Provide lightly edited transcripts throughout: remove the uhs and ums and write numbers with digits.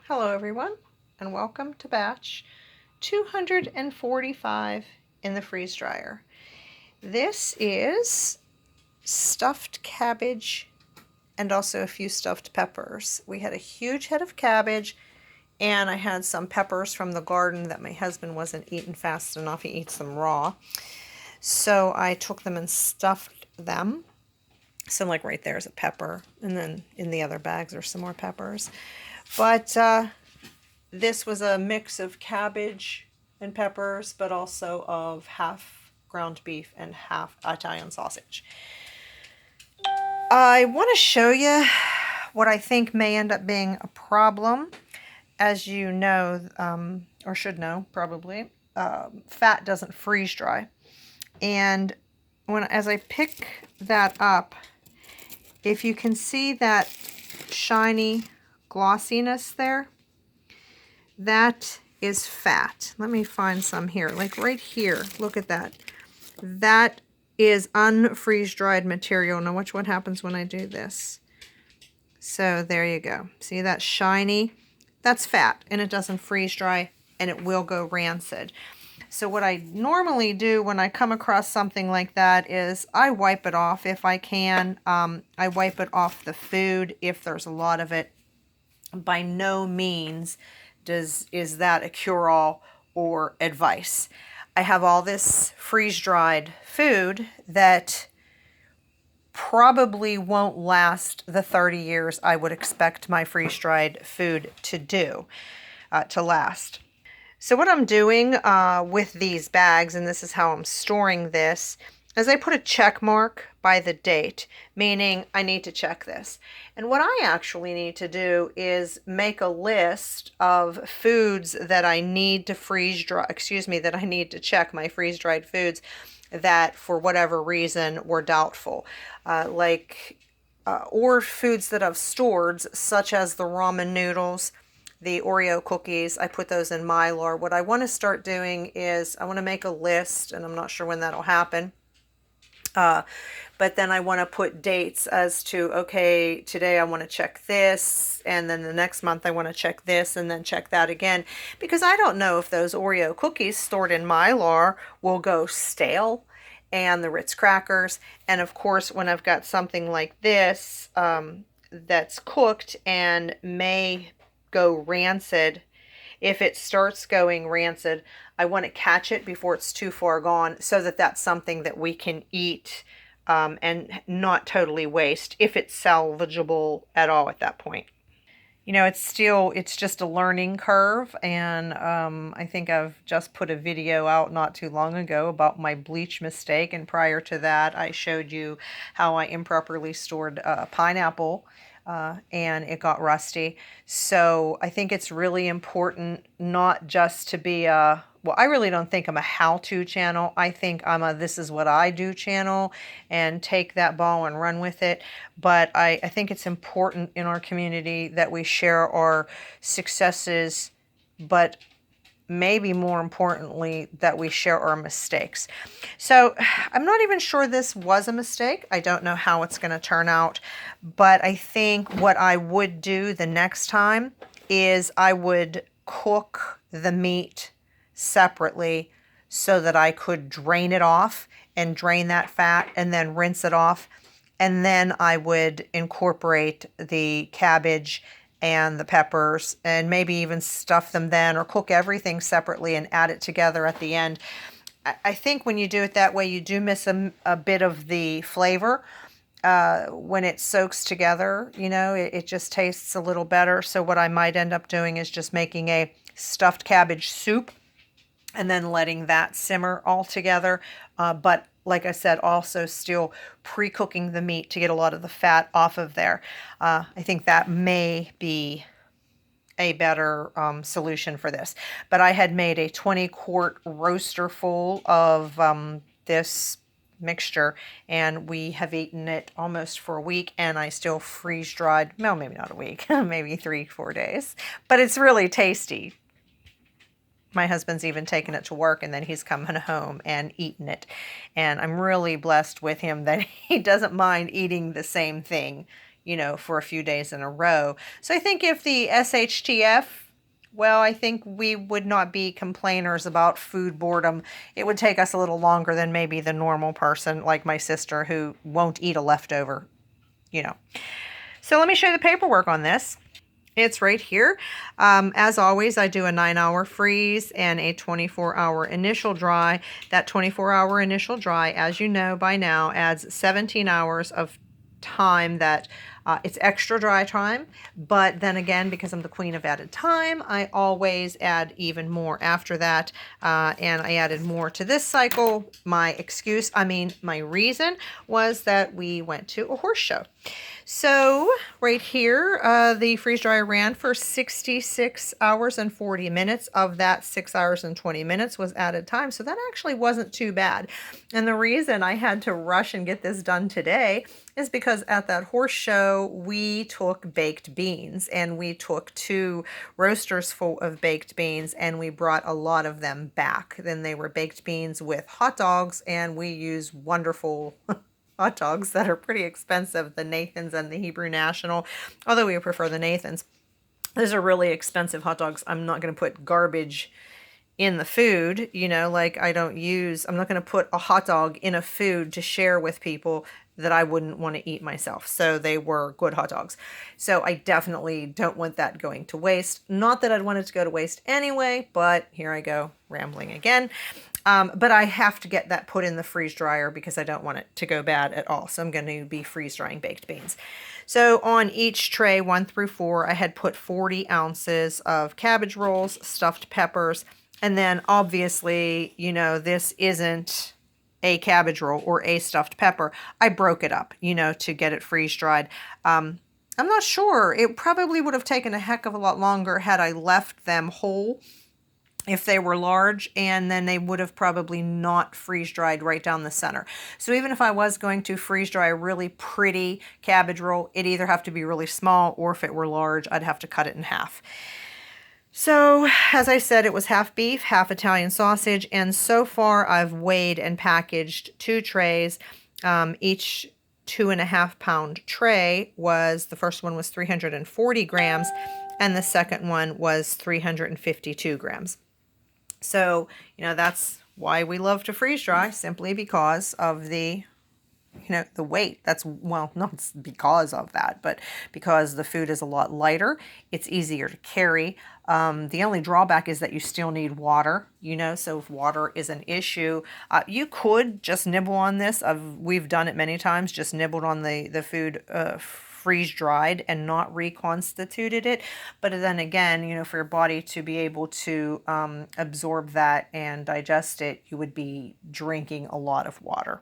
Hello everyone, and welcome to batch 245 in the freeze dryer. This is stuffed cabbage and also a few stuffed peppers. We had a huge head of cabbage and I had some peppers from the garden that my husband wasn't eating fast enough. He eats them raw. So I took them and stuffed them. So like right there's a pepper, and then in the other bags are some more peppers. But this was a mix of cabbage and peppers, but also of half ground beef and half Italian sausage. I want to show you what I think may end up being a problem. As you know, or should know probably, fat doesn't freeze dry. And as I pick that up, if you can see that shiny glossiness there, that is fat. Let me find some here, like right here. Look at that. That is unfreeze dried material. Now watch what happens when I do this. So there you go. See that shiny? That's fat, and it doesn't freeze dry, and it will go rancid. So what I normally do when I come across something like that is I wipe it off if I can. I wipe it off the food if there's a lot of it. By no means is that a cure-all or advice. I have all this freeze-dried food that probably won't last the 30 years I would expect my freeze-dried food to last. So what I'm doing with these bags, and this is how I'm storing this, is I put a check mark by the date, meaning I need to check this. And what I actually need to do is make a list of foods that I need to that I need to check, my freeze-dried foods that for whatever reason were doubtful. Or foods that I've stored, such as the ramen noodles, the Oreo cookies. I put those in Mylar. What I want to start doing is I want to make a list, and I'm not sure when that'll happen. But then I want to put dates as to, okay, today I want to check this, and then the next month I want to check this, and then check that again. Because I don't know if those Oreo cookies stored in Mylar will go stale, and the Ritz crackers. And of course, when I've got something like this that's cooked and may go rancid, if it starts going rancid, I want to catch it before it's too far gone, so that that's something that we can eat and not totally waste, if it's salvageable at all at that point. You know, it's just a learning curve, and I think I've just put a video out not too long ago about my bleach mistake, and prior to that I showed you how I improperly stored pineapple and it got rusty. So I think it's really important not just to be well, I really don't think I'm a how-to channel. I think I'm a this is what I do channel, and take that ball and run with it. But I think it's important in our community that we share our successes, but maybe more importantly, that we share our mistakes. So I'm not even sure this was a mistake. I don't know how it's going to turn out, but I think what I would do the next time is I would cook the meat separately so that I could drain it off and drain that fat and then rinse it off. And then I would incorporate the cabbage and the peppers, and maybe even stuff them then, or cook everything separately and add it together at the end. I think when you do it that way, you do miss a bit of the flavor when it soaks together. You know, it just tastes a little better. So what I might end up doing is just making a stuffed cabbage soup and then letting that simmer all together. But like I said, also still pre-cooking the meat to get a lot of the fat off of there. I think that may be a better solution for this. But I had made a 20-quart roaster full of this mixture, and we have eaten it almost for a week, and I still freeze dried, well, maybe not a week, maybe 3-4 days. But it's really tasty. My husband's even taken it to work, and then he's coming home and eaten it. And I'm really blessed with him that he doesn't mind eating the same thing, for a few days in a row. So I think if the SHTF, well, I think we would not be complainers about food boredom. It would take us a little longer than maybe the normal person like my sister who won't eat a leftover, you know. So let me show you the paperwork on this. It's right here. As always, I do a 9-hour freeze and a 24-hour initial dry. That 24-hour initial dry, as you know by now, adds 17 hours of time that it's extra dry time. But then again, because I'm the queen of added time, I always add even more after that. And I added more to this cycle. My reason was that we went to a horse show. So right here, the freeze dryer ran for 66 hours and 40 minutes. Of that, 6 hours and 20 minutes was added time. So that actually wasn't too bad. And the reason I had to rush and get this done today is because at that horse show, we took baked beans, and we took 2 roasters full of baked beans, and we brought a lot of them back. Then they were baked beans with hot dogs, and we use wonderful hot dogs that are pretty expensive, the Nathan's and the Hebrew National, although we prefer the Nathan's. Those are really expensive hot dogs. I'm not going to put garbage in the food, like I'm not going to put a hot dog in a food to share with people that I wouldn't want to eat myself. So they were good hot dogs. So I definitely don't want that going to waste. Not that I'd want it to go to waste anyway, but here I go, rambling again. But I have to get that put in the freeze dryer because I don't want it to go bad at all. So I'm going to be freeze drying baked beans. So on each tray, 1 through 4, I had put 40 ounces of cabbage rolls, stuffed peppers, and then obviously, this isn't a cabbage roll or a stuffed pepper. I broke it up, to get it freeze dried. I'm not sure. It probably would have taken a heck of a lot longer had I left them whole if they were large, and then they would have probably not freeze dried right down the center. So even if I was going to freeze dry a really pretty cabbage roll, it'd either have to be really small, or if it were large, I'd have to cut it in half. So as I said, it was half beef, half Italian sausage, and so far I've weighed and packaged 2 trays. Each 2.5-pound tray the first one was 340 grams, and the second one was 352 grams. So, that's why we love to freeze dry, simply because of the weight. Not because of that, but because the food is a lot lighter. It's easier to carry. The only drawback is that you still need water, so if water is an issue, you could just nibble on this. We've done it many times, just nibbled on the food freeze dried and not reconstituted it. But then again, for your body to be able to absorb that and digest it, you would be drinking a lot of water.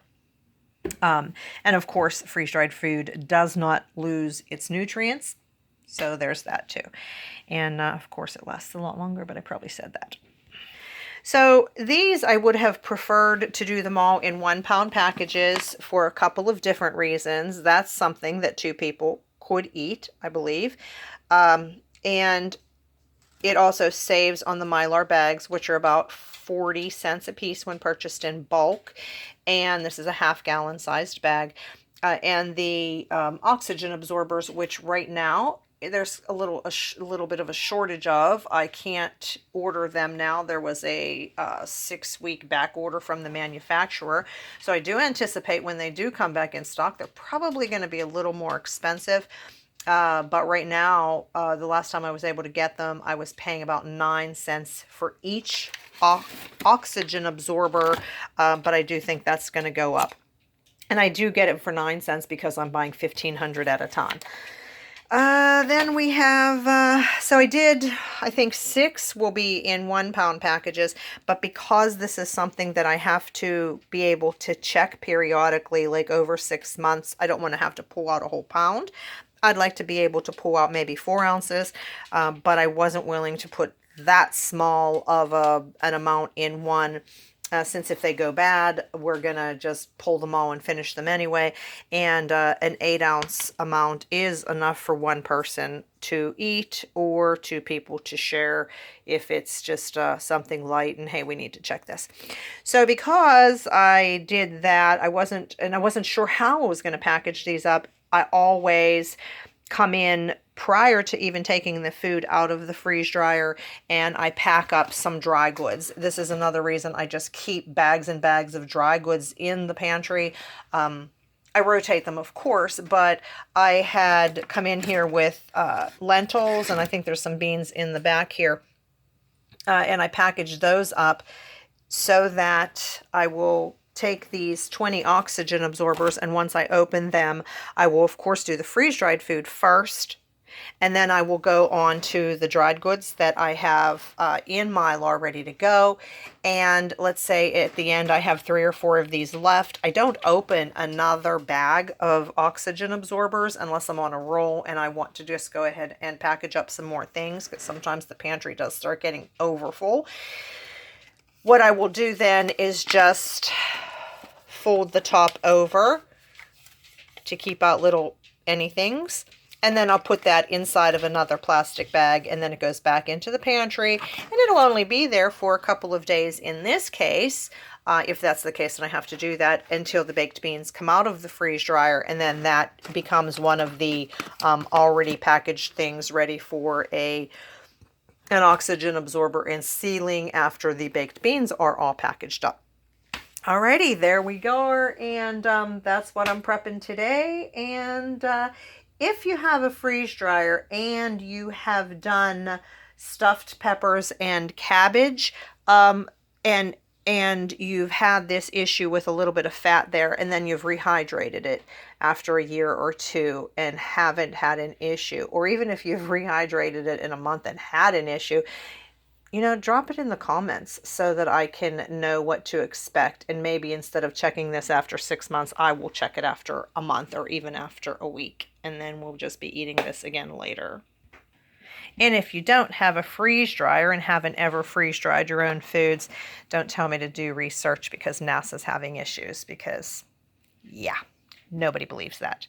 And of course, freeze-dried food does not lose its nutrients. So there's that too. And of course, it lasts a lot longer, but I probably said that. So these, I would have preferred to do them all in 1-pound packages for a couple of different reasons. That's something that 2 people could eat, I believe. And it also saves on the Mylar bags, which are about 40 cents a piece when purchased in bulk. And this is a half-gallon sized bag. And the oxygen absorbers, which right now there's a little bit of a shortage of. I can't order them now. There was a 6-week back order from the manufacturer. So I do anticipate when they do come back in stock, they're probably going to be a little more expensive. But right now, the last time I was able to get them, I was paying about 9 cents for each oxygen absorber. But I do think that's going to go up. And I do get it for 9 cents because I'm buying 1,500 at a time. Then we have, so I think 6 will be in 1-pound packages, but because this is something that I have to be able to check periodically, like over 6 months, I don't want to have to pull out a whole pound. I'd like to be able to pull out maybe 4 ounces, but I wasn't willing to put that small of an amount in one. Since if they go bad, we're going to just pull them all and finish them anyway. And an 8-ounce amount is enough for 1 person to eat or 2 people to share if it's just something light and, hey, we need to check this. So because I did that, I wasn't sure how I was going to package these up. I always come in prior to even taking the food out of the freeze dryer, and I pack up some dry goods. This is another reason I just keep bags and bags of dry goods in the pantry. I rotate them, of course, but I had come in here with lentils, and I think there's some beans in the back here, and I packaged those up so that I will take these 20 oxygen absorbers, and once I open them, I will, of course, do the freeze-dried food first, and then I will go on to the dried goods that I have in Mylar ready to go. And let's say at the end I have 3 or 4 of these left. I don't open another bag of oxygen absorbers unless I'm on a roll and I want to just go ahead and package up some more things, because sometimes the pantry does start getting overfull. What I will do then is just fold the top over to keep out little anythings. And then I'll put that inside of another plastic bag, and then it goes back into the pantry, and it'll only be there for a couple of days in this case, if that's the case, and I have to do that until the baked beans come out of the freeze dryer, and then that becomes one of the already packaged things ready for an oxygen absorber and sealing after the baked beans are all packaged up. Alrighty, there we go, and that's what I'm prepping today. And if you have a freeze dryer and you have done stuffed peppers and cabbage, and you've had this issue with a little bit of fat there, and then you've rehydrated it after a year or 2 and haven't had an issue, or even if you've rehydrated it in a month and had an issue, you know, drop it in the comments so that I can know what to expect. And maybe instead of checking this after 6 months, I will check it after a month or even after a week. And then we'll just be eating this again later. And if you don't have a freeze dryer and haven't ever freeze dried your own foods, don't tell me to do research because NASA's having issues, because yeah, nobody believes that.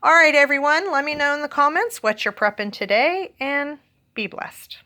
All right, everyone, let me know in the comments what you're prepping today, and be blessed.